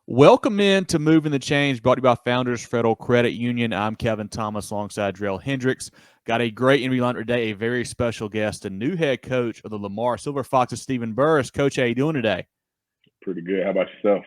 Welcome in to Moving the Chains, brought to you by Founders Federal Credit Union. I'm Kevin Thomas alongside Drell Hendricks. Got a great interview lineup today, a very special guest, the new head coach of the Lamar Silver Foxes, Stephen Burris. Coach, how you doing today? Pretty good. How about yourself?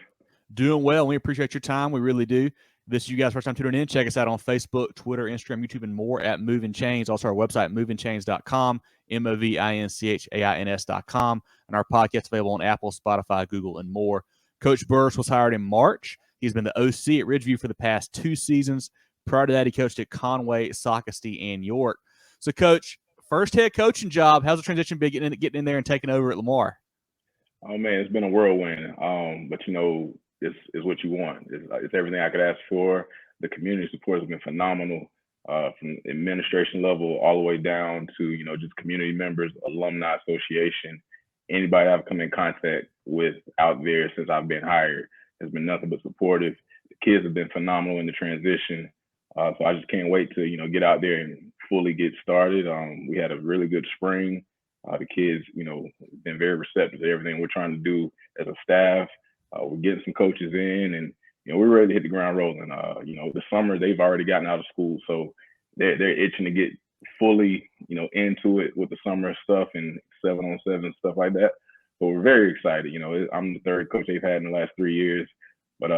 Doing well. We appreciate your time. We really do. This is you guys' first time tuning in. Check us out on Facebook, Twitter, Instagram, YouTube, and more at Movin Chains. Also, our website, movinchains.com, movinchains.com. And our podcast available on Apple, Spotify, Google, and more. Coach Burris was hired in March. He's been the OC at Ridgeview for the past 2 seasons. Prior to that, he coached at Conway, Socastee, and York. So, Coach, first head coaching job. How's the transition been getting in there and taking over at Lamar? Oh man, it's been a whirlwind. But it's what you want. It's everything I could ask for. The community support has been phenomenal, from administration level all the way down to just community members, alumni association, anybody I've come in contact with out there since I've been hired has been nothing but supportive. The kids have been phenomenal in the transition, so I just can't wait to get out there and fully get started. We had a really good spring. The kids, been very receptive to everything we're trying to do as a staff. We're getting some coaches in, and we're ready to hit the ground rolling. The summer they've already gotten out of school, so they're itching to get fully, into it with the summer stuff and 7-on-7 stuff like that. But we're very excited. I'm the third coach they've had in the last 3 years, but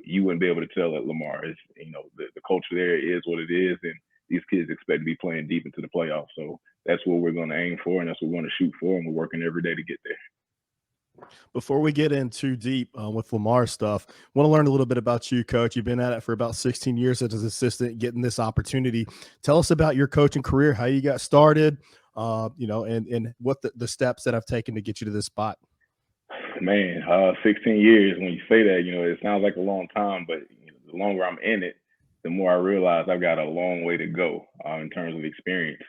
you wouldn't be able to tell at Lamar. It's the culture there is what it is, and these kids expect to be playing deep into the playoffs. So that's what we're going to aim for, and that's what we're going to shoot for, and we're working every day to get there. Before we get in too deep with Lamar stuff, want to learn a little bit about you, Coach. You've been at it for about 16 years as an assistant, getting this opportunity. Tell us about your coaching career, how you got started, and what the steps that I've taken to get you to this spot. Man, 16 years, when you say that, it sounds like a long time, but the longer I'm in it, the more I realize I've got a long way to go in terms of experience.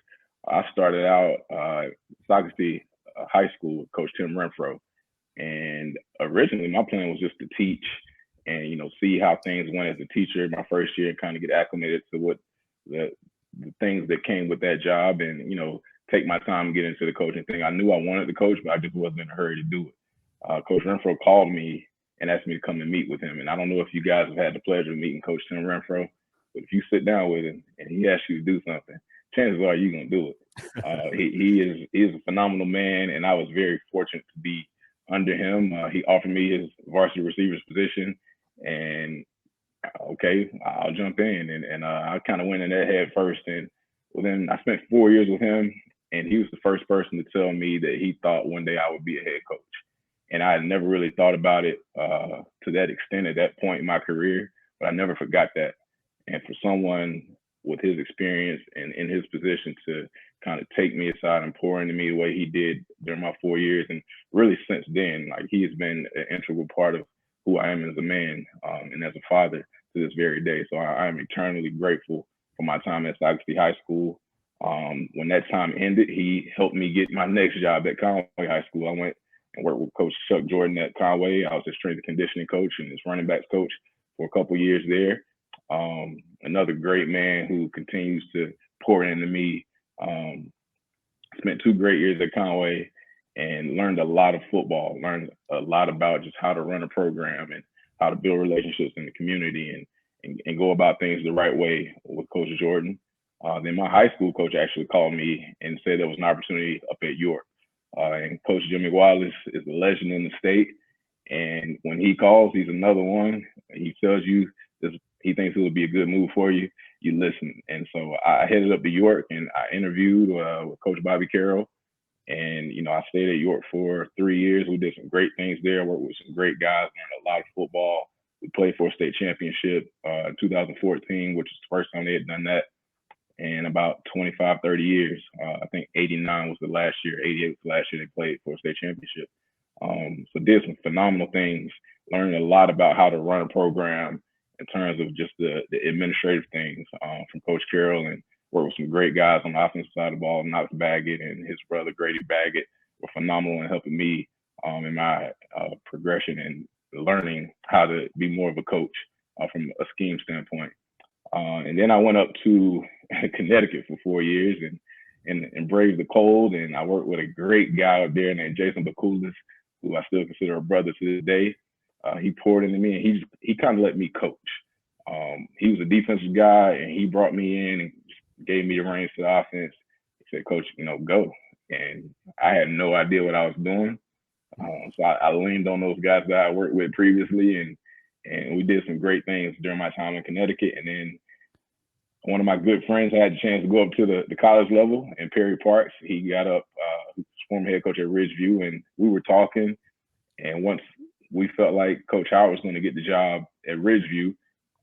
I started out Socastee High School with Coach Tim Renfro. And originally my plan was just to teach and, see how things went as a teacher my first year and kind of get acclimated to what the things that came with that job and, take my time and get into the coaching thing. I knew I wanted to coach, but I just wasn't in a hurry to do it. Coach Renfro called me and asked me to come and meet with him. And I don't know if you guys have had the pleasure of meeting Coach Tim Renfro, but if you sit down with him and he asks you to do something, chances are you're going to do it. He is a phenomenal man, and I was very fortunate to be under him. He offered me his varsity receivers position, and okay, I'll jump in. And I kind of went in that head first. And then I spent 4 years with him, and he was the first person to tell me that he thought one day I would be a head coach. And I had never really thought about it to that extent at that point in my career, but I never forgot that. And for someone with his experience and in his position to kind of take me aside and pour into me the way he did during my 4 years, and really since then, like, he has been an integral part of who I am as a man and as a father to this very day. So I am eternally grateful for my time at Socastee High School. When that time ended, he helped me get my next job at Conway High School. I went and worked with Coach Chuck Jordan at Conway. I was his strength and conditioning coach and his running backs coach for a couple years there. Another great man who continues to pour into me. Spent 2 great years at Conway and learned a lot of football, learned a lot about just how to run a program and how to build relationships in the community and go about things the right way with Coach Jordan. Then my high school coach actually called me and said there was an opportunity up at York. And Coach Jimmy Wallace is a legend in the state. And when he calls, he's another one. He tells you he thinks it would be a good move for you. You listen. And so I headed up to York and I interviewed with Coach Bobby Carroll. And, I stayed at York for 3 years. We did some great things there, worked with some great guys, learned a lot of football. We played for a state championship in 2014, which is the first time they had done that in about 25, 30 years. I think 89 was the last year. 88 was the last year they played for a state championship. So did some phenomenal things, learned a lot about how to run a program in terms of just the administrative things from Coach Carroll, and worked with some great guys on the offensive side of the ball. Knox Baggett and his brother Grady Baggett were phenomenal in helping me in my progression and learning how to be more of a coach from a scheme standpoint. And then I went up to Connecticut for 4 years and braved the cold. And I worked with a great guy up there named Jason Bakulis, who I still consider a brother to this day. he poured into me, and he kind of let me coach. He was a defensive guy, and he brought me in and gave me the reins to the offense. He said, "Coach, go." And I had no idea what I was doing. So I leaned on those guys that I worked with previously, and we did some great things during my time in Connecticut. And then one of my good friends, I had the chance to go up to the college level in Perry Parks. He got up, former head coach at Ridgeview, and we were talking. And once we felt like Coach Howard was going to get the job at Ridgeview,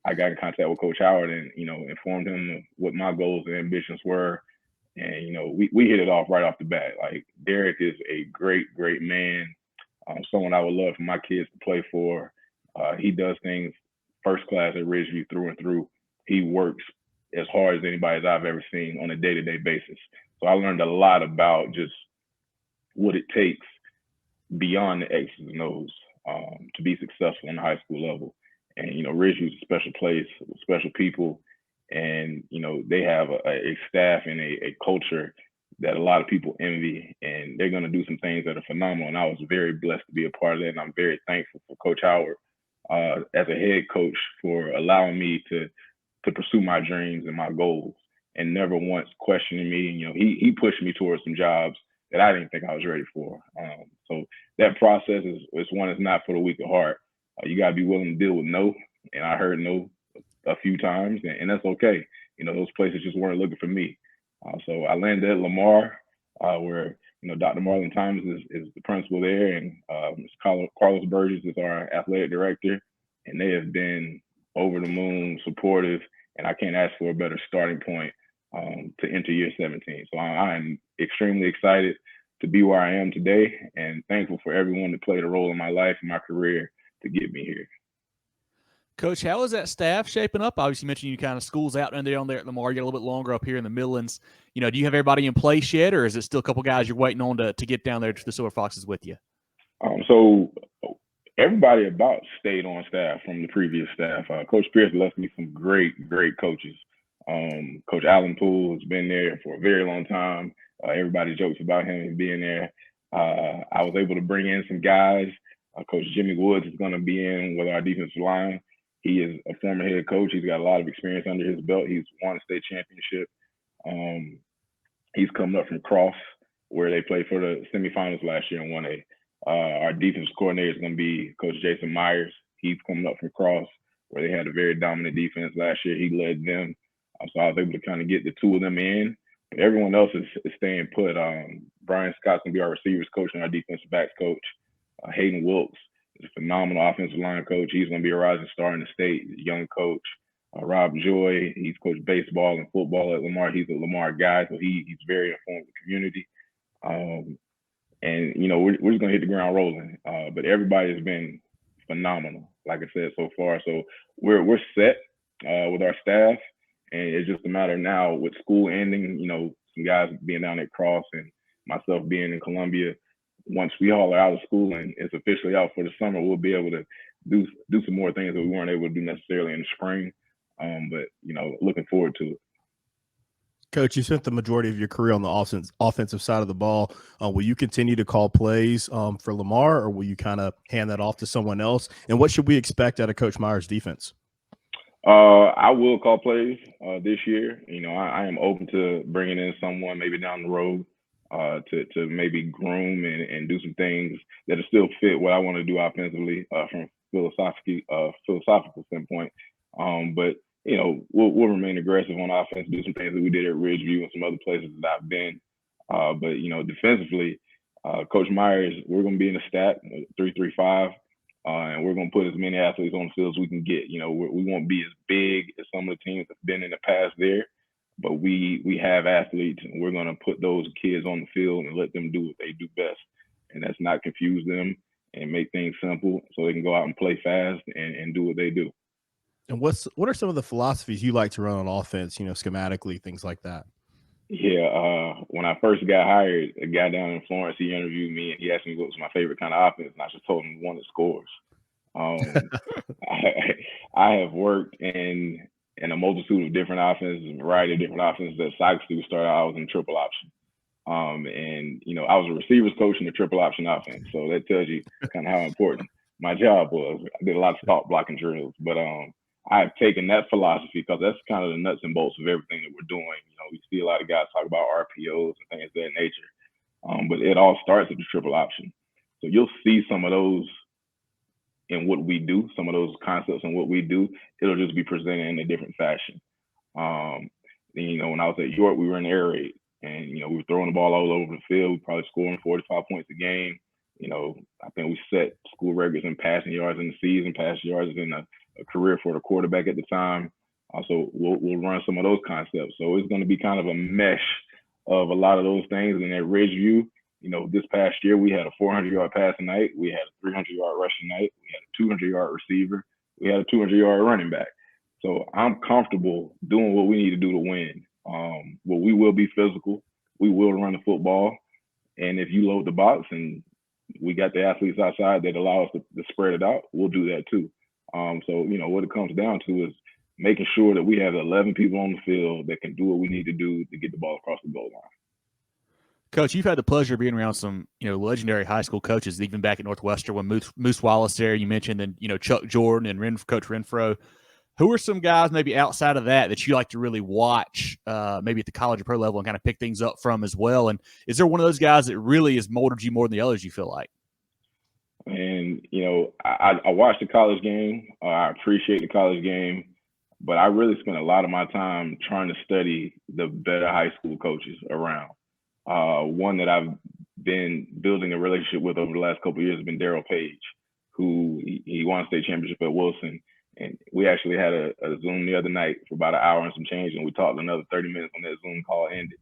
I got in contact with Coach Howard and, informed him of what my goals and ambitions were. And, we hit it off right off the bat. Like, Derek is a great, great man, someone I would love for my kids to play for. He does things first class at Ridgeview through and through. He works as hard as anybody that I've ever seen on a day-to-day basis. So I learned a lot about just what it takes beyond the X's and O's to be successful on the high school level. And, Ridgeview is a special place with special people. And, they have a staff and a culture that a lot of people envy, and they're going to do some things that are phenomenal. And I was very blessed to be a part of that. And I'm very thankful for Coach Howard as a head coach for allowing me to pursue my dreams and my goals and never once questioning me. He pushed me towards some jobs that I didn't think I was ready for. So that process is one that's not for the weak of heart. You got to be willing to deal with no. And I heard no a few times, and that's okay. Those places just weren't looking for me. So I landed at Lamar, where, Dr. Marlon Thomas is the principal there, and Mr. Carlos Burgess is our athletic director, and they have been over the moon supportive, and I can't ask for a better starting point to enter year 17. So I'm extremely excited to be where I am today, and thankful for everyone that played a role in my life and my career to get me here. Coach, how is that staff shaping up? Obviously, you mentioned you kind of school's out and there at Lamar. You get a little bit longer up here in the Midlands. Do you have everybody in place yet, or is it still a couple guys you're waiting on to get down there to the Silver Foxes with you? So everybody about stayed on staff from the previous staff. Coach Burris left me some great, great coaches. Coach Allen Poole has been there for a very long time. Everybody jokes about him being there. I was able to bring in some guys. Coach Jimmy Woods is going to be in with our defensive line. He is a former head coach. He's got a lot of experience under his belt. He's won a state championship. He's coming up from Cross, where they played for the semifinals last year in 1A. Our defense coordinator is going to be Coach Jason Myers. He's coming up from Cross, where they had a very dominant defense last year. He led them. So I was able to kind of get the two of them in. But everyone else is staying put. Brian Scott's going to be our receivers coach and our defensive backs coach. Hayden Wilkes is a phenomenal offensive line coach. He's going to be a rising star in the state. He's a young coach. Rob Joy, he's coached baseball and football at Lamar. He's a Lamar guy, so he's very informed with the community. And, we're just going to hit the ground rolling. But everybody has been phenomenal, like I said, so far. So we're set with our staff. And it's just a matter now with school ending, some guys being down at Cross and myself being in Columbia. Once we all are out of school and it's officially out for the summer, we'll be able to do some more things that we weren't able to do necessarily in the spring. But, looking forward to it. Coach, you spent the majority of your career on the offensive side of the ball. Will you continue to call plays for Lamar, or will you kind of hand that off to someone else? And what should we expect out of Coach Myers' defense? I will call plays this year. I am open to bringing in someone maybe down the road to maybe groom and do some things that are still fit what I want to do offensively from a philosophical standpoint. But we'll remain aggressive on offense, do some things that we did at Ridgeview and some other places that I've been. But defensively, Coach Myers, we're going to be in a stack 3-3-5. And we're going to put as many athletes on the field as we can get. We won't be as big as some of the teams that have been in the past there, but we have athletes, and we're going to put those kids on the field and let them do what they do best. And that's not confuse them and make things simple so they can go out and play fast and do what they do. And what are some of the philosophies you like to run on offense, schematically, things like that? Yeah, when I first got hired, a guy down in Florence, he interviewed me and he asked me what was my favorite kind of offense, and I just told him one that scores. I have worked in a multitude of different offenses, a variety of different offenses. At Sox, we started out, I was in triple option. And I was a receivers coach in the triple option offense, so that tells you kind of how important my job was. I did a lot of stop blocking drills, but I've taken that philosophy because that's kind of the nuts and bolts of everything that we're doing. You know, we see a lot of guys talk about RPOs and things of that nature, but it all starts with the triple option. So you'll see some of those in what we do, some of those concepts in what we do. It'll just be presented in a different fashion. And, you know, when I was at York, we were in air raid, and, you know, we were throwing the ball all over the field. We probably scoring 45 points a game. You know, I think we set school records in passing yards in the season, passing yards in a career for the quarterback at the time. Also, we'll run some of those concepts. So it's going to be kind of a mesh of a lot of those things. And at Ridgeview, you know, this past year, we had a 400-yard passing night. We had a 300-yard rushing night. We had a 200-yard receiver. We had a 200-yard running back. So I'm comfortable doing what we need to do to win. But we will be physical. We will run the football. And if you load the box and we got the athletes outside that allow us to spread it out, we'll do that too. So, you know, what it comes down to is making sure that we have 11 people on the field that can do what we need to do to get the ball across the goal line. Coach, you've had the pleasure of being around some, you know, legendary high school coaches, even back at Northwestern when Moose Wallace there, you mentioned, and, you know, Chuck Jordan and Coach Renfro. Who are some guys maybe outside of that you like to really watch, maybe at the college or pro level, and kind of pick things up from as well? And is there one of those guys that really has molded you more than the others, you feel like? And, you know, I watch the college game. I appreciate the college game, but I really spend a lot of my time trying to study the better high school coaches around. One that I've been building a relationship with over the last couple of years has been Darryl Page, who he won a state championship at Wilson. And we actually had a Zoom the other night for about an hour and some change, and we talked another 30 minutes when that Zoom call ended.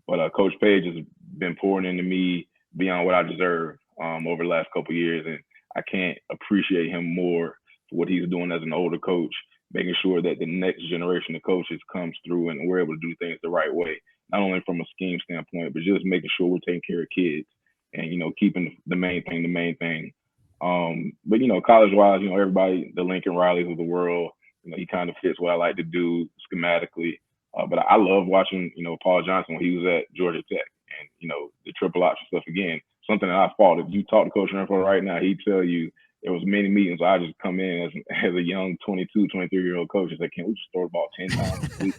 But Coach Page has been pouring into me beyond what I deserve over the last couple of years, and I can't appreciate him more for what he's doing as an older coach, making sure that the next generation of coaches comes through and we're able to do things the right way, not only from a scheme standpoint, but just making sure we're taking care of kids and, you know, keeping the main thing. But, you know, college-wise, you know, everybody, the Lincoln Rileys of the world, you know, he kind of fits what I like to do schematically. But I love watching, you know, Paul Johnson when he was at Georgia Tech, and, you know, the triple option stuff again, something that I fought. If you talk to Coach Renfro right now, he'd tell you there was many meetings where I just come in as a young 22, 23-year-old coach and say, can we just throw the ball 10 times a week?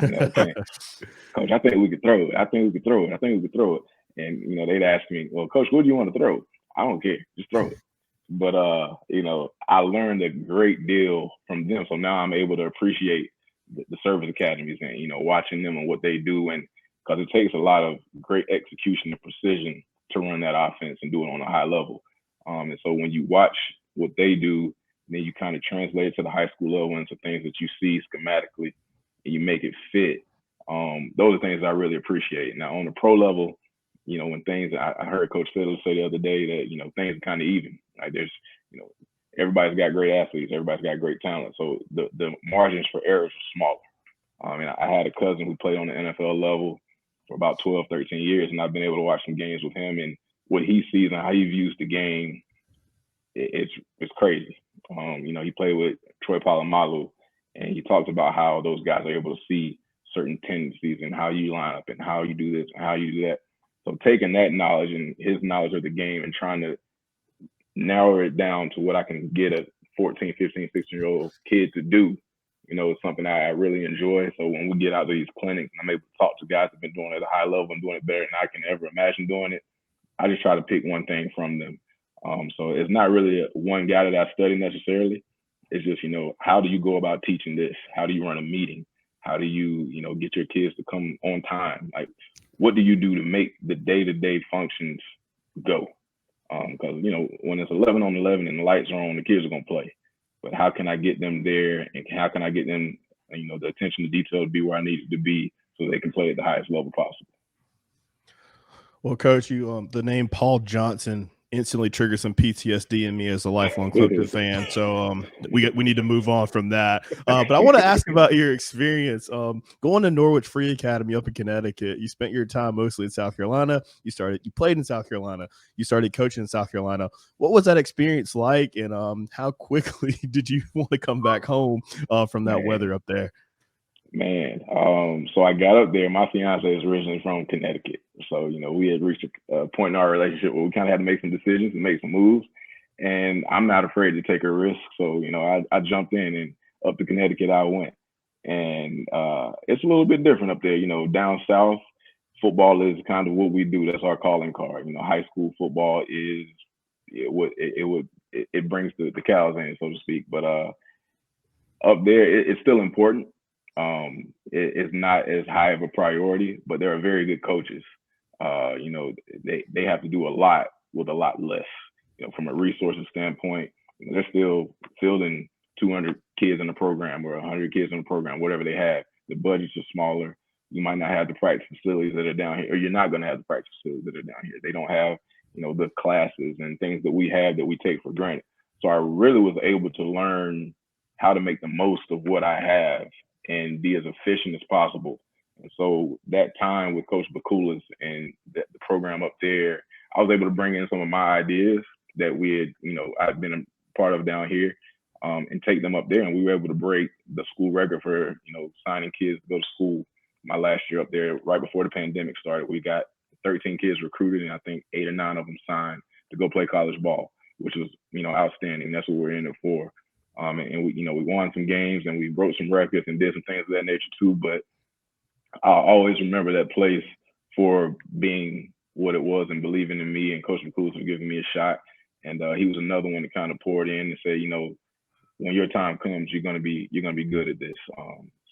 You know, Coach, I think we could throw it. And, you know, they'd ask me, well, Coach, what do you want to throw? I don't care. Just throw it. But, you know, I learned a great deal from them. So now I'm able to appreciate the service academies and, you know, watching them and what they do. And because it takes a lot of great execution and precision to run that offense and do it on a high level. And so when you watch what they do, then you kind of translate it to the high school level into things that you see schematically and you make it fit. Those are things I really appreciate. Now, on the pro level, you know, when things, I heard Coach Fiddler say the other day that, you know, things are kind of even. Like there's, you know, everybody's got great athletes, everybody's got great talent. So the margins for errors are smaller. I mean, I had a cousin who played on the NFL level for about 12, 13 years, and I've been able to watch some games with him, and what he sees and how he views the game, it's crazy. You know, he played with Troy Polamalu, and he talks about how those guys are able to see certain tendencies and how you line up and how you do this and how you do that. So taking that knowledge and his knowledge of the game and trying to narrow it down to what I can get a 14, 15, 16-year-old kid to do, you know, it's something I really enjoy. So when we get out to these clinics and I'm able to talk to guys that have been doing it at a high level and doing it better than I can ever imagine doing it, I just try to pick one thing from them. So it's not really one guy that I study necessarily. It's just, you know, how do you go about teaching this? How do you run a meeting? How do you, you know, get your kids to come on time? Like, what do you do to make the day-to-day functions go? Because, you know, when it's 11 on 11 and the lights are on, the kids are going to play. But how can I get them there, and how can I get them, you know, the attention to detail to be where I need it to be so they can play at the highest level possible? Well, Coach, you the name Paul Johnson instantly triggered some PTSD in me as a lifelong Clipper fan. So we need to move on from that. But I want to ask about your experience going to Norwich Free Academy up in Connecticut. You spent your time mostly in South Carolina. You played in South Carolina. You started coaching in South Carolina. What was that experience like, and how quickly did you want to come back home from that weather up there? Man, so I got up there. My fiance is originally from Connecticut. So, you know, we had reached a point in our relationship where we kind of had to make some decisions and make some moves. and I'm not afraid to take a risk. So, I jumped in, and up to Connecticut I went. And it's a little bit different up there. Down south, football is kind of what we do. That's our calling card. High school football is it brings the cows in, so to speak. But up there, it's still important. It's not as high of a priority, but there are very good coaches. They have to do a lot with a lot less. From a resources standpoint, they're still fielding 200 kids in the program or 100 kids in the program, whatever they have. The budgets are smaller. You might not have the practice facilities that are down here, or you're not going to have the practice facilities that are down here. They don't have, the classes and things that we have that we take for granted. So I really was able to learn how to make the most of what I have and be as efficient as possible. And so that time with Coach Bakulas and the program up there, I was able to bring in some of my ideas that we had, I've been a part of down here, and take them up there. And we were able to break the school record for, signing kids to go to school. My last year up there, right before the pandemic started, we got 13 kids recruited, and I think 8 or 9 of them signed to go play college ball, which was, outstanding. That's what we're in it for. And we, we won some games, and we broke some records and did some things of that nature too. But I'll always remember that place for being what it was and believing in me, and Coach McCool for giving me a shot. And he was another one that kind of poured in and said, when your time comes, you're gonna be good at this.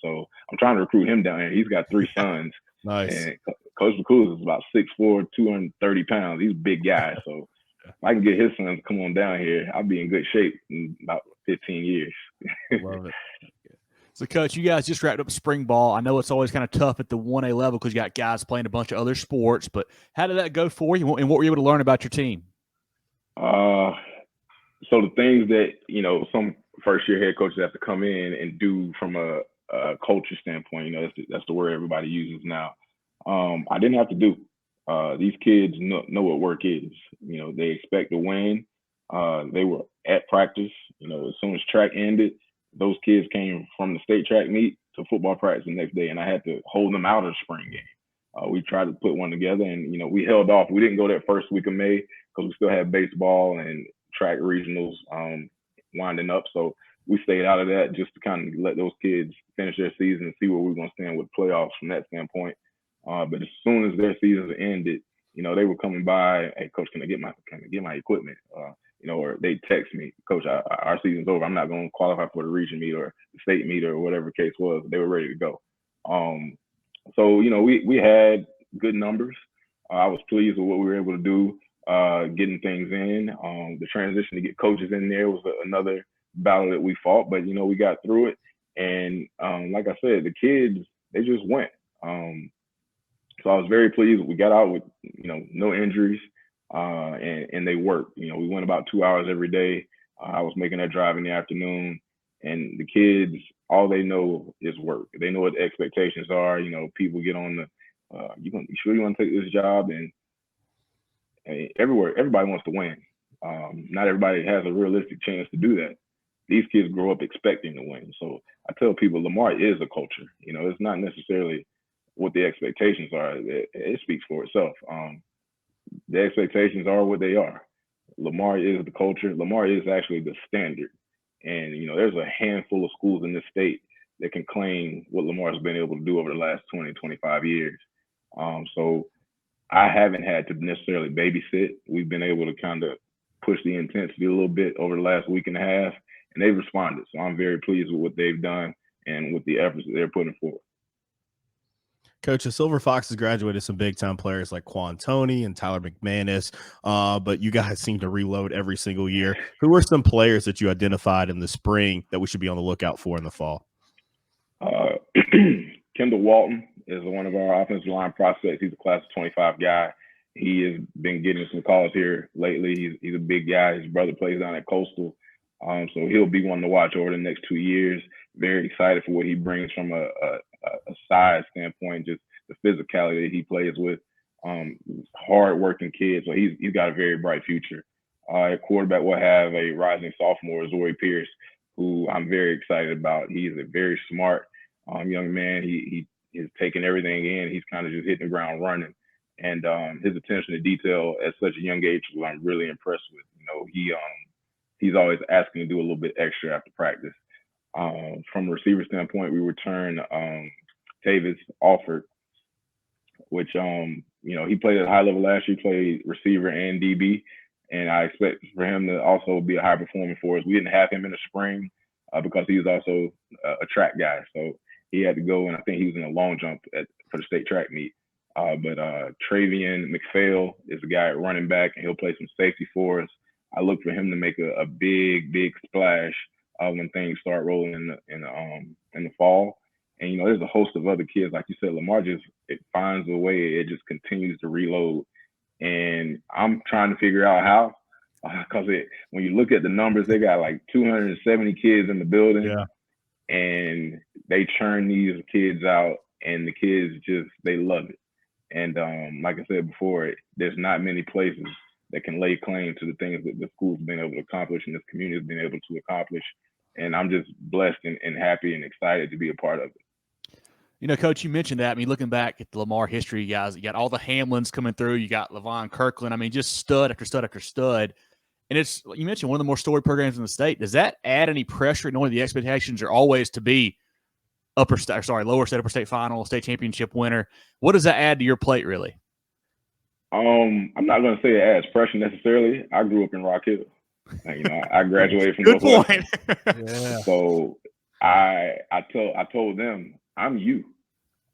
So I'm trying to recruit him down here. He's got 3 sons. Nice. And Coach McCool is about 6'4", 230 pounds. He's a big guy. So if I can get his sons to come on down here, I'll be in good shape in about 15 years. Love it. So, Coach, you guys just wrapped up spring ball. I know it's always kind of tough at the 1A level because you got guys playing a bunch of other sports, but how did that go for you, and what were you able to learn about your team? So the things that, some first-year head coaches have to come in and do from a culture standpoint, that's the word everybody uses now. I didn't have to do. These kids know what work is. They expect to win. They were at practice. As soon as track ended, those kids came from the state track meet to football practice the next day, and I had to hold them out of the spring game. We tried to put one together, and we held off. We didn't go that first week of May because we still had baseball and track regionals winding up. So we stayed out of that just to kind of let those kids finish their season and see where we're going to stand with playoffs from that standpoint. But as soon as their seasons ended, they were coming by, hey, Coach, can I get my equipment? Or they text me, Coach, our season's over. I'm not going to qualify for the region meet or the state meet or whatever the case was. They were ready to go. So, we had good numbers. I was pleased with what we were able to do, getting things in. The transition to get coaches in there was another battle that we fought, but, we got through it. And like I said, the kids, they just went. So I was very pleased. We got out with, no injuries, and they worked. We went about 2 hours every day. I was making that drive in the afternoon, and the kids, all they know is work. They know what the expectations are. People get on the, you sure you want to take this job? And everybody wants to win. Not everybody has a realistic chance to do that. These kids grow up expecting to win. So I tell people, Lamar is a culture. It's not necessarily what the expectations are. It speaks for itself. The expectations are what they are. Lamar is the culture. Lamar is actually the standard. And, there's a handful of schools in this state that can claim what Lamar has been able to do over the last 20, 25 years. So I haven't had to necessarily babysit. We've been able to kind of push the intensity a little bit over the last week and a half, and they've responded. So I'm very pleased with what they've done and with the efforts that they're putting forward. Coach, the Silver Foxes graduated some big-time players like Quan Toney and Tyler McManus, but you guys seem to reload every single year. Who are some players that you identified in the spring that we should be on the lookout for in the fall? Kendall Walton is one of our offensive line prospects. He's a class of 25 guy. He has been getting some calls here lately. He's a big guy. His brother plays down at Coastal. So he'll be one to watch over the next 2 years. Very excited for what he brings from a size standpoint, just the physicality that he plays with. Hard-working kid, so he's got a very bright future. At quarterback, we'll have a rising sophomore, Zoe Pierce, who I'm very excited about. He's a very smart young man. He is taking everything in. He's kind of just hitting the ground running. And his attention to detail at such a young age, who I'm really impressed with. he's always asking to do a little bit extra after practice. From a receiver standpoint, we return Tavis Alford, which he played at a high level last year, played receiver and DB, and I expect for him to also be a high performer for us. We didn't have him in the spring because he was also a track guy, so he had to go, and I think he was in a long jump for the state track meet. But Travian McPhail is a guy at running back, and he'll play some safety for us. I look for him to make a big splash when things start rolling in the fall. And there's a host of other kids, like you said. Lamar it finds a way. It just continues to reload, and I'm trying to figure out how. Because when you look at the numbers, they got like 270 kids in the building, and they churn these kids out, and the kids they love it. And like I said before, there's not many places that can lay claim to the things that the school's been able to accomplish and this community has been able to accomplish. And I'm just blessed and happy and excited to be a part of it. Coach, you mentioned that. I mean, looking back at the Lamar history, you guys, you got all the Hamlins coming through. You got Levon Kirkland. I mean, just stud after stud after stud. And you mentioned one of the more storied programs in the state. Does that add any pressure, knowing the expectations are always to be lower state, upper state final, state championship winner? What does that add to your plate, really? I'm not going to say it adds pressure necessarily. I grew up in Rock Hill. I graduated from Good Northwestern. point. So I told them, I'm you.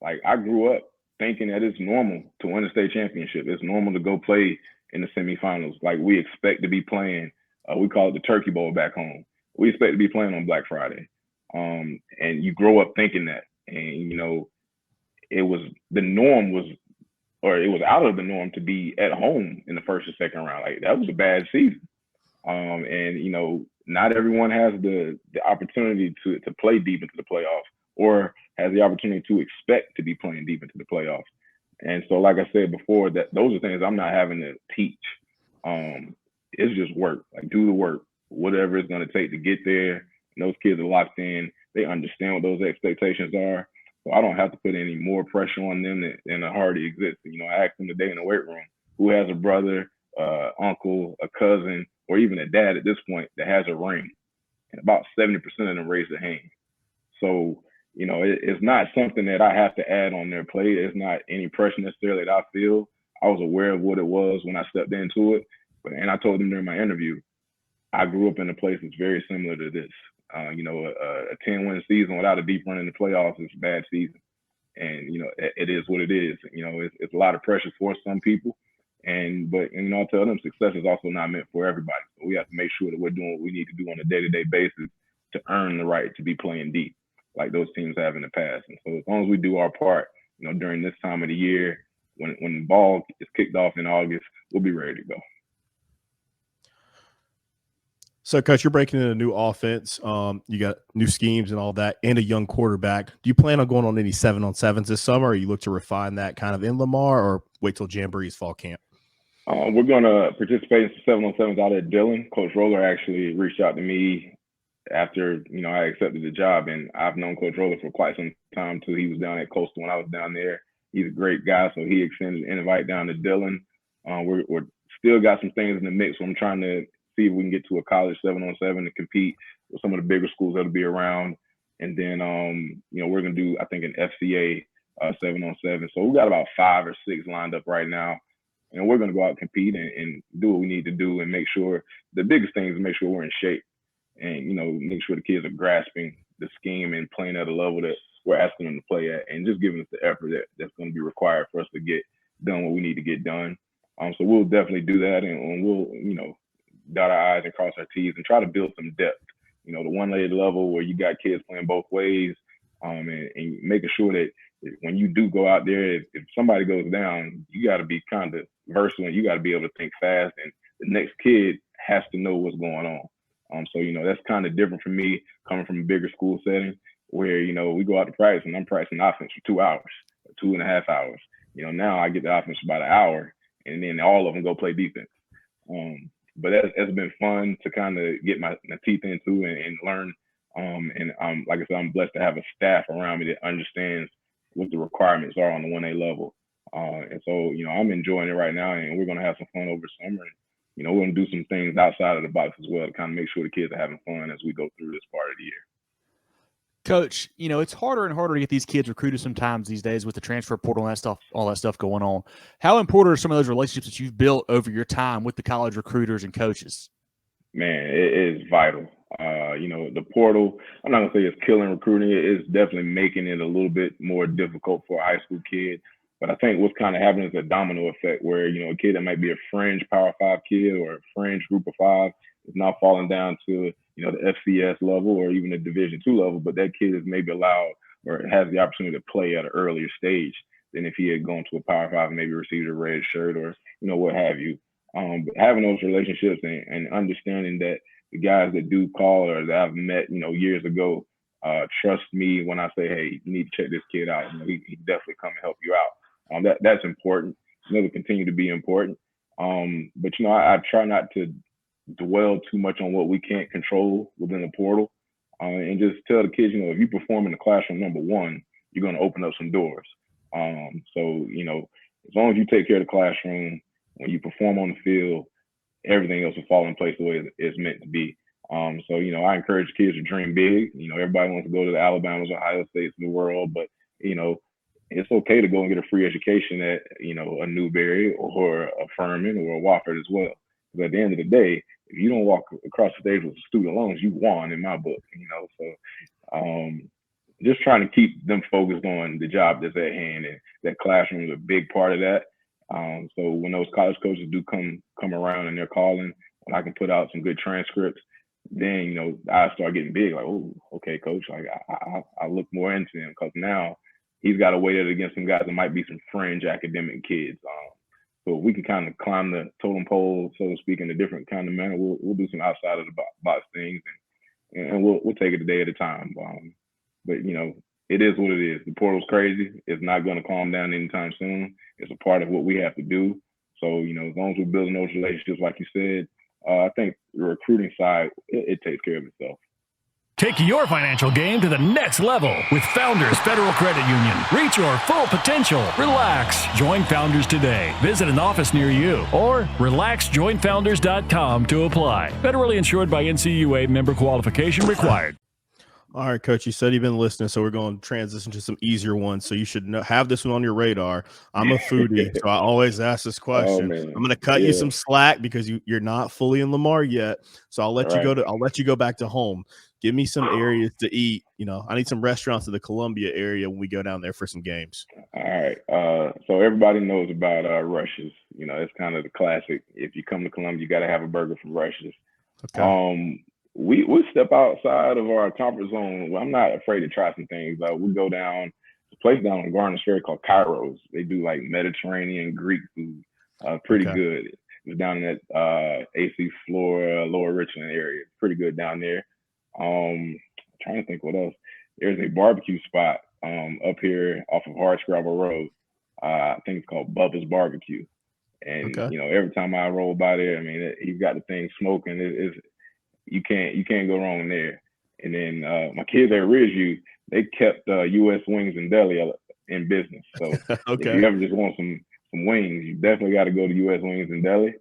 Like, I grew up thinking that it's normal to win a state championship. It's normal to go play in the semifinals. Like, we expect to be playing, we call it the Turkey Bowl back home. We expect to be playing on Black Friday. And you grow up thinking that. And, it was out of the norm to be at home in the first or second round. Like, that was a bad season. And, not everyone has the opportunity to play deep into the playoffs or has the opportunity to expect to be playing deep into the playoffs. And so, like I said before, that those are things I'm not having to teach. It's just work. Like, do the work, whatever it's going to take to get there. And those kids are locked in. They understand what those expectations are. So I don't have to put any more pressure on them than already exists. I asked them today in the weight room, who has a brother, uncle, a cousin, or even a dad at this point that has a ring? And about 70% of them raise their hand. So, it's not something that I have to add on their plate. It's not any pressure necessarily that I feel. I was aware of what it was when I stepped into it. And I told them during my interview, I grew up in a place that's very similar to this. A 10-win season without a deep run in the playoffs is a bad season. And, it is what it is. It's a lot of pressure for some people. But I tell them success is also not meant for everybody. So we have to make sure that we're doing what we need to do on a day-to-day basis to earn the right to be playing deep, like those teams have in the past. And so as long as we do our part, during this time of the year, when the ball is kicked off in August, we'll be ready to go. So, Coach, you're breaking in a new offense. You got new schemes and all that, and a young quarterback. Do you plan on going on any 7-on-7s this summer, or you look to refine that kind of in Lamar, or wait till Jamboree's fall camp? We're going to participate in some 7-on-7s out at Dillon. Coach Roller actually reached out to me after, I accepted the job, and I've known Coach Roller for quite some time, too. He was down at Coastal when I was down there. He's a great guy, so he extended an invite down to Dillon. We're still got some things in the mix, so I'm trying to see if we can get to a college 7-on-7 to compete with some of the bigger schools that'll be around. And then, we're going to do, I think, an FCA 7-on-7. So we've got about 5 or 6 lined up right now. And we're going to go out and compete and do what we need to do and make sure the biggest thing is make sure we're in shape and, make sure the kids are grasping the scheme and playing at a level that we're asking them to play at and just giving us the effort that's going to be required for us to get done what we need to get done. So we'll definitely do that and we'll, dot our I's and cross our T's and try to build some depth, the one-legged level where you got kids playing both ways and making sure that when you do go out there, if somebody goes down, you got to be kind of versatile and you got to be able to think fast and the next kid has to know what's going on. So, that's kind of different for me coming from a bigger school setting where, we go out to practice and I'm practicing offense for 2 hours, 2.5 hours. Now I get the offense for about an hour and then all of them go play defense. But it's been fun to kind of get my teeth into and learn. And like I said, I'm blessed to have a staff around me that understands what the requirements are on the 1A level. And so, I'm enjoying it right now and we're going to have some fun over summer. we're going to do some things outside of the box as well to kind of make sure the kids are having fun as we go through this part of the year. Coach, it's harder and harder to get these kids recruited sometimes these days with the transfer portal and that stuff, all that stuff going on. How important are some of those relationships that you've built over your time with the college recruiters and coaches? Man, it is vital. The portal, I'm not going to say it's killing recruiting. It's definitely making it a little bit more difficult for a high school kid. But I think what's kind of happening is a domino effect where, a kid that might be a fringe Power 5 kid or a fringe Group of 5 is now falling down to, the FCS level or even the Division II level. But that kid is maybe allowed or has the opportunity to play at an earlier stage than if he had gone to a Power 5 and maybe received a red shirt or, what have you. But having those relationships and understanding that the guys that do call or that I've met, years ago, trust me when I say, hey, you need to check this kid out. He definitely come and help you out. That's important. It'll continue to be important. But I try not to dwell too much on what we can't control within the portal, and just tell the kids, if you perform in the classroom, number one, you're going to open up some doors. So as long as you take care of the classroom, when you perform on the field, everything else will fall in place the way it's meant to be. So I encourage kids to dream big. Everybody wants to go to the Alabamas, Ohio States of the world, but it's okay to go and get a free education at a Newberry or a Furman or a Wofford as well. Because at the end of the day, if you don't walk across the stage with student loans, you won in my book. So just trying to keep them focused on the job that's at hand, and that classroom is a big part of that. So when those college coaches do come around and they're calling, when I can put out some good transcripts, then I start getting big. Like, oh, okay, coach. Like I look more into him because now he's got to weigh it against some guys that might be some fringe academic kids. So if we can kind of climb the totem pole, so to speak, in a different kind of manner, we'll do some outside of the box things, and we'll take it a day at a time. But it is what it is. The portal's crazy. It's not going to calm down anytime soon. It's a part of what we have to do. So, as long as we're building those relationships, like you said, I think the recruiting side, it takes care of itself. Take your financial game to the next level with Founders Federal Credit Union. Reach your full potential. Relax. Join Founders today. Visit an office near you or relaxjoinfounders.com to apply. Federally insured by NCUA, member qualification required. All right, Coach, you said you've been listening, so we're going to transition to some easier ones. So you should have this one on your radar. I'm a foodie, so I always ask this question. I'm going to cut you some slack because you're not fully in Lamar yet. So I'll let you go back to home. Give me some areas to eat. I need some restaurants in the Columbia area when we go down there for some games. All right. So everybody knows about Rush's. It's kind of the classic. If you come to Columbia, you got to have a burger from Rush's. Okay. We step outside of our comfort zone. Well, I'm not afraid to try some things. We go down a place down on Garner's Ferry called Kairos. They do like Mediterranean Greek food. Pretty good. It's down in that AC Flora, Lower Richland area. Pretty good down there. I'm trying to think what else. There's a barbecue spot up here off of Hardscrabble Road. I think it's called Bubba's Barbecue. And every time I roll by there, he's got the thing smoking. You can't go wrong there. And then my kids at Ridgeview, they kept U.S. Wings and Deli in business. So if you ever just want some wings, you definitely got to go to U.S. Wings and Deli.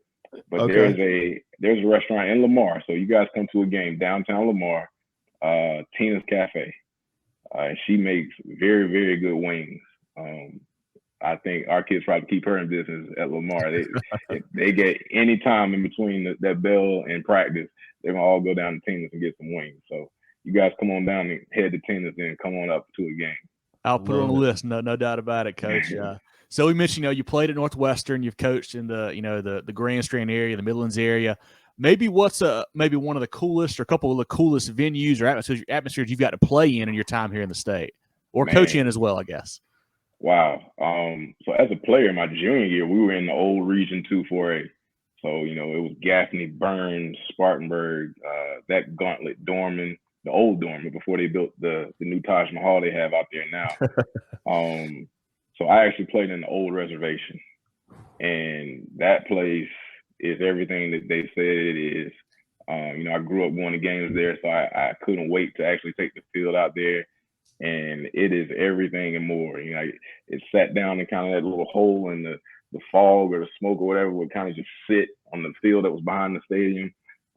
But there's a restaurant in Lamar. So you guys come to a game downtown Lamar, Tina's Cafe. She makes very, very good wings. I think our kids probably keep her in business at Lamar. They get any time in between that bell and practice, they're gonna all go down to Tina's and get some wings. So you guys come on down and head to Tina's and come on up to a game. I'll put it on the list. No doubt about it, Coach. So we mentioned, you played at Northwestern, you've coached in the Grand Strand area, the Midlands area. Maybe what's maybe one of the coolest or a couple of the coolest venues or atmospheres you've got to play in your time here in the state, or coach in as well, I guess. Wow. So as a player, my junior year, we were in the old Region 2 4A. So, it was Gaffney, Burns, Spartanburg, that gauntlet, Dorman, the old Dorman before they built the new Taj Mahal they have out there now. So I actually played in the old reservation, and that place is everything that they said it is. I grew up going to games there, so I couldn't wait to actually take the field out there. And it is everything and more. It's sat down in kind of that little hole in the fog or the smoke or whatever would kind of just sit on the field that was behind the stadium.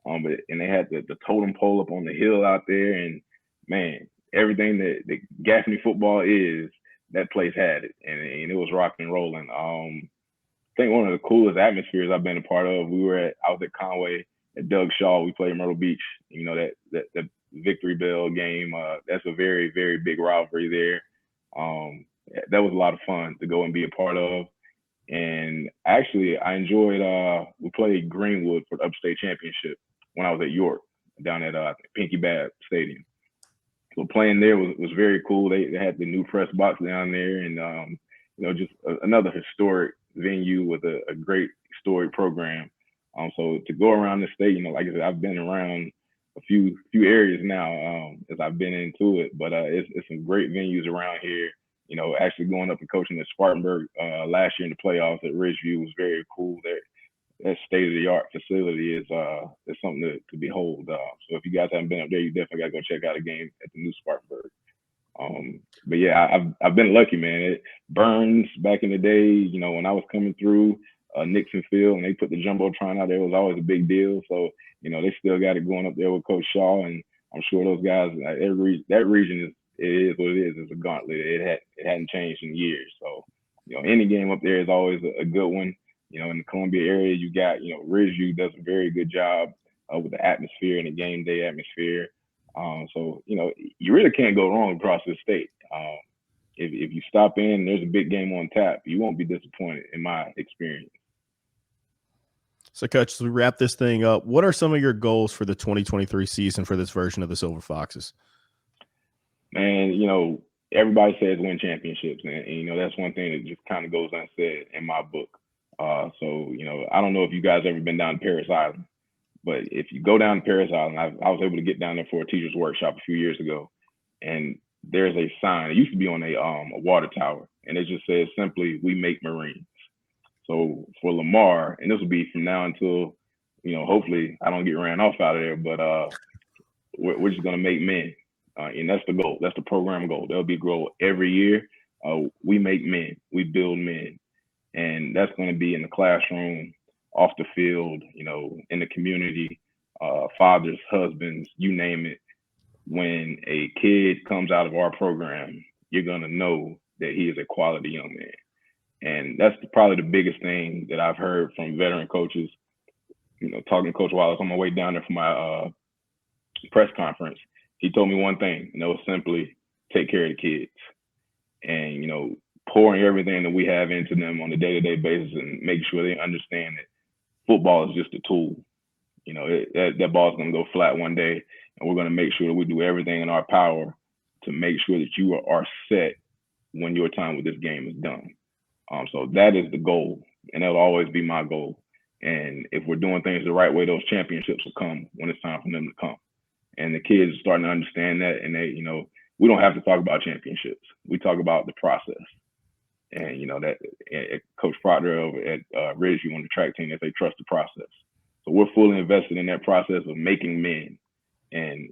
And they had the totem pole up on the hill out there, and man, everything that Gaffney football is, that place had it, and it was rocking and rolling. I think one of the coolest atmospheres I've been a part of. I was at Conway at Doug Shaw. We played Myrtle Beach. You know, that Victory Bell game. That's a very, very big rivalry there. That was a lot of fun to go and be a part of. And actually, I enjoyed. We played Greenwood for the Upstate Championship when I was at York, down at Pinky Bab Stadium. So playing there was very cool. They had the new press box down there, and just another historic venue with a great storied program. So to go around the state, like I said, I've been around a few areas now as I've been into it, but it's some great venues around here. Actually going up and coaching at Spartanburg last year in the playoffs at Ridgeview was very cool. That state-of-the-art facility is something to behold. So if you guys haven't been up there, you definitely got to go check out a game at the new Spartanburg. But yeah, I've been lucky, man. Burns back in the day, when I was coming through Nixon Field and they put the Jumbotron out there, it was always a big deal. So, they still got it going up there with Coach Shaw, and I'm sure those guys, that region is what it is. It's a gauntlet. It hadn't changed in years. So, any game up there is always a good one. In the Columbia area, you got, Ridgeview does a very good job with the atmosphere and the game day atmosphere. So, you really can't go wrong across the state. If you stop in, there's a big game on tap. You won't be disappointed, in my experience. So, Coach, to wrap this thing up, what are some of your goals for the 2023 season for this version of the Silver Foxes? Man, everybody says win championships, and that's one thing that just kind of goes unsaid in my book. So, I don't know if you guys ever been down to Paris Island, but if you go down to Paris Island, I was able to get down there for a teacher's workshop a few years ago, and there's a sign. It used to be on a water tower, and it just says simply, "We make Marines." So for Lamar, and this will be from now until, hopefully I don't get ran off out of there, but we're just going to make men. And that's the goal. That's the program goal. There'll be a goal every year. We make men. We build men. And that's going to be in the classroom, off the field, in the community, fathers, husbands, you name it. When a kid comes out of our program, you're going to know that he is a quality young man. And that's probably the biggest thing that I've heard from veteran coaches, talking to Coach Wallace on my way down there for my press conference. He told me one thing, and that was simply take care of the kids. And, pouring everything that we have into them on a day-to-day basis and making sure they understand that football is just a tool. That ball's going to go flat one day, and we're going to make sure that we do everything in our power to make sure that you are set when your time with this game is done. So that is the goal, and that'll always be my goal. And if we're doing things the right way, those championships will come when it's time for them to come. And the kids are starting to understand that, and they, we don't have to talk about championships. We talk about the process. And, that Coach Proctor over at Ridgeview on the track team, they say trust the process. So we're fully invested in that process of making men and,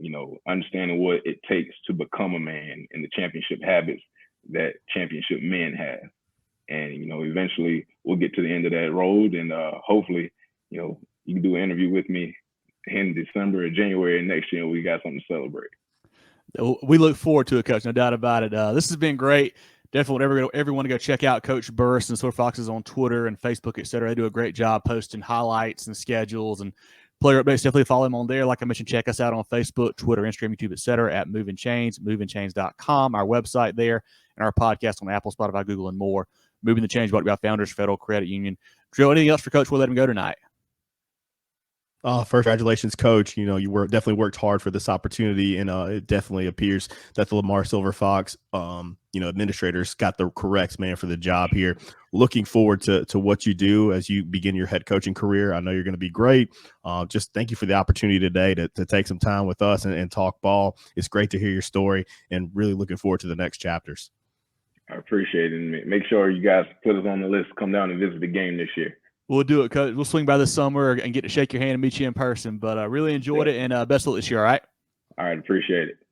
understanding what it takes to become a man and the championship habits that championship men have. And, eventually we'll get to the end of that road, and hopefully, you can do an interview with me in December or January next year, and we got something to celebrate. We look forward to it, Coach. No doubt about it. This has been great. Definitely want everyone to go check out Coach Burris and Silver Foxes on Twitter and Facebook, et cetera. They do a great job posting highlights and schedules and player updates. Definitely follow them on there. Like I mentioned, check us out on Facebook, Twitter, Instagram, YouTube, et cetera, at Movin Chains, movinchains.com, our website there, and our podcast on Apple, Spotify, Google, and more. Movin The Chains, brought to you by Founders Federal Credit Union. Drill, anything else for Coach? We'll let him go tonight. First, congratulations, Coach. You definitely worked hard for this opportunity, and it definitely appears that the Lamar Silver Fox, administrators got the correct man for the job here. Looking forward to what you do as you begin your head coaching career. I know you're going to be great. Just thank you for the opportunity today to take some time with us and talk ball. It's great to hear your story, and really looking forward to the next chapters. I appreciate it. And make sure you guys put us on the list. Come down and visit the game this year. We'll do it, Coach. We'll swing by this summer and get to shake your hand and meet you in person. But I really enjoyed it, and best of luck this year, all right? All right, appreciate it.